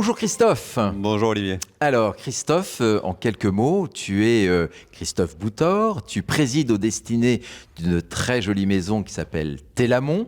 Bonjour Christophe. Bonjour Olivier. Alors Christophe, en quelques mots, tu es Christophe Boutor, tu présides aux destinées d'une très jolie maison qui s'appelle Telamon,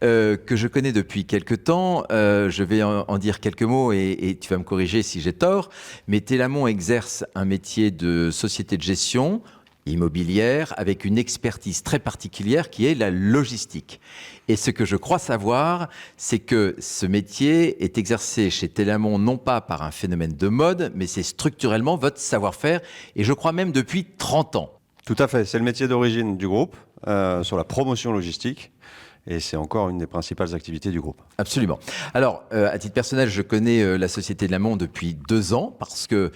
que je connais depuis quelque temps. Je vais en dire quelques mots et tu vas me corriger si j'ai tort, mais Telamon exerce un métier de société de gestion immobilière avec une expertise très particulière qui est la logistique. Et ce que je crois savoir, c'est que ce métier est exercé chez Telamon non pas par un phénomène de mode, mais c'est structurellement votre savoir-faire, et je crois même depuis 30 ans. Tout à fait, c'est le métier d'origine du groupe, sur la promotion logistique. Et c'est encore une des principales activités du groupe. Absolument. Alors, à titre personnel, je connais la société Telamon depuis 2 ans parce que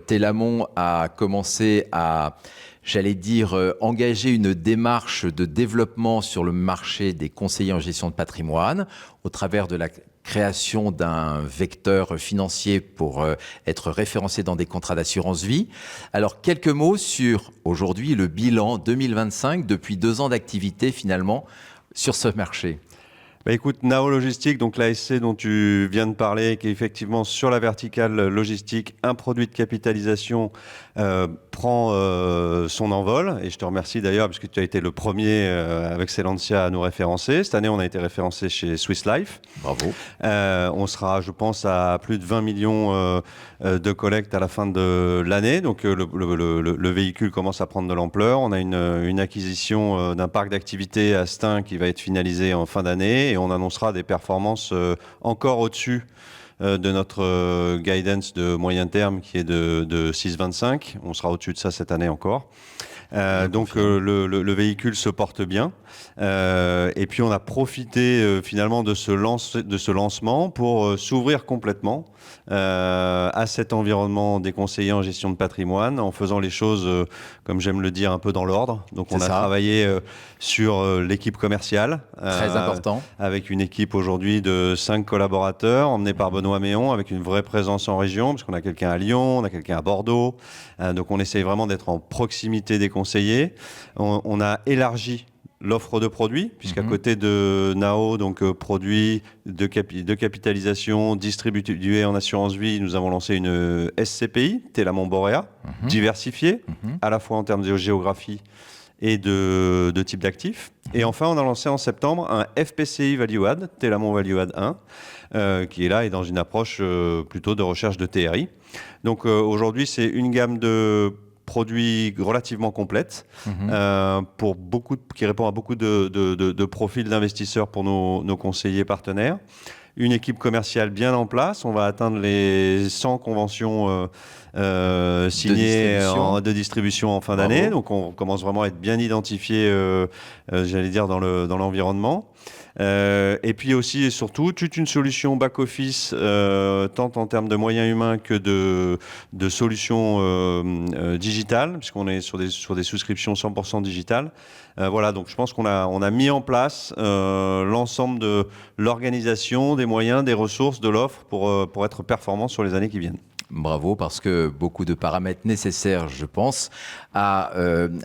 Telamon a commencé à, j'allais dire, engager une démarche de développement sur le marché des conseillers en gestion de patrimoine au travers de la création d'un vecteur financier pour être référencé dans des contrats d'assurance vie. Alors, quelques mots sur, aujourd'hui, le bilan 2025 depuis 2 ans d'activité finalement sur ce marché. Écoute, Nao Logistique, donc l'ASC dont tu viens de parler, qui est effectivement sur la verticale logistique, un produit de capitalisation, prend son envol. Et je te remercie d'ailleurs, puisque tu as été le premier avec Celentia à nous référencer. Cette année, on a été référencé chez Swiss Life. Bravo. On sera, je pense, à plus de 20 millions de collectes à la fin de l'année. Donc le véhicule commence à prendre de l'ampleur. On a une acquisition d'un parc d'activités à Stein qui va être finalisé en fin d'année. Et on annoncera des performances encore au-dessus de notre guidance de moyen terme qui est de 6,25. On sera au-dessus de ça cette année encore. Donc le véhicule se porte bien. Et puis on a profité finalement de ce lancement pour s'ouvrir complètement à cet environnement des conseillers en gestion de patrimoine en faisant les choses, comme j'aime le dire, un peu dans l'ordre. Donc on a travaillé sur l'équipe commerciale. Très important. Avec une équipe aujourd'hui de 5 collaborateurs emmenés par Benoît Méon avec une vraie présence en région parce qu'on a quelqu'un à Lyon, on a quelqu'un à Bordeaux. Donc on essaye vraiment d'être en proximité des conseillers. On a élargi l'offre de produits, puisqu'à côté de Nao, donc produits de capitalisation distribués en assurance vie, nous avons lancé une SCPI, Telamon Boréa, diversifiée, à la fois en termes de géographie et de type d'actifs. Et enfin, on a lancé en septembre un FPCI Value Add, Telamon Value Add 1, qui est là et dans une approche plutôt de recherche de TRI. Donc aujourd'hui, c'est une gamme de produits relativement complète qui répond à beaucoup de profils d'investisseurs pour nos conseillers partenaires. Une équipe commerciale bien en place. On va atteindre les 100 conventions signées de distribution en fin d'année. Donc on commence vraiment à être bien identifié, j'allais dire, dans l'environnement. Et puis aussi et surtout toute une solution back-office, tant en termes de moyens humains que de solutions digitales, puisqu'on est sur des souscriptions 100% digitales. Voilà, donc je pense qu'on a mis en place l'ensemble de l'organisation, des moyens, des ressources, de l'offre pour être performant sur les années qui viennent. Bravo, parce que beaucoup de paramètres nécessaires, je pense, à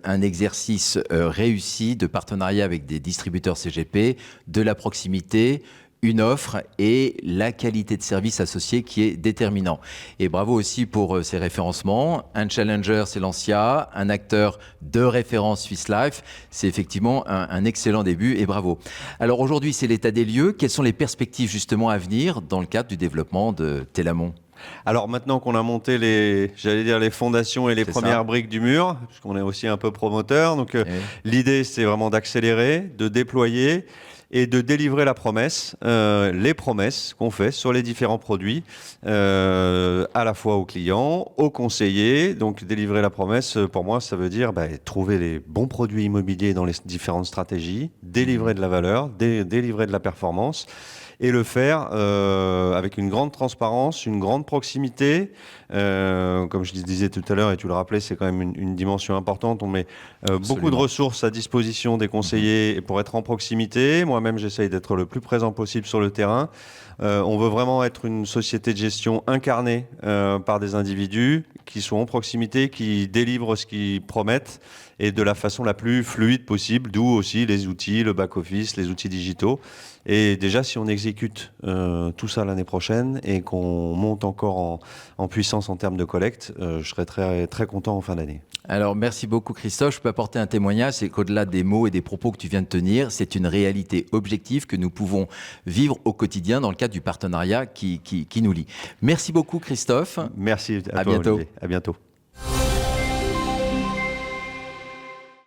un exercice réussi de partenariat avec des distributeurs CGP, de la proximité, une offre et la qualité de service associée qui est déterminant. Et bravo aussi pour ces référencements. Un challenger, c'est Lancia, un acteur de référence Swiss Life. C'est effectivement un excellent début et bravo. Alors aujourd'hui, c'est l'état des lieux. Quelles sont les perspectives justement à venir dans le cadre du développement de Telamon ? Alors maintenant qu'on a monté les fondations et les premières briques du mur, puisqu'on est aussi un peu promoteur, donc l'idée c'est vraiment d'accélérer, de déployer et de délivrer la promesse, les promesses qu'on fait sur les différents produits, à la fois aux clients, aux conseillers. Donc délivrer la promesse, pour moi, ça veut dire trouver les bons produits immobiliers dans les différentes stratégies, délivrer de la valeur, délivrer de la performance. Et le faire avec une grande transparence, une grande proximité, Comme je disais tout à l'heure, et tu le rappelais, c'est quand même une dimension importante. On met beaucoup de ressources à disposition des conseillers et pour être en proximité. Moi-même, j'essaye d'être le plus présent possible sur le terrain. On veut vraiment être une société de gestion incarnée par des individus qui sont en proximité, qui délivrent ce qu'ils promettent et de la façon la plus fluide possible, d'où aussi les outils, le back-office, les outils digitaux. Et déjà, si on exécute tout ça l'année prochaine et qu'on monte encore en puissance en termes de collecte, je serai très, très content en fin d'année. Alors, merci beaucoup Christophe. Je peux apporter un témoignage, c'est qu'au-delà des mots et des propos que tu viens de tenir, c'est une réalité objective que nous pouvons vivre au quotidien dans le cadre du partenariat qui nous lie. Merci beaucoup Christophe. Merci à toi, bientôt. Olivier. À bientôt.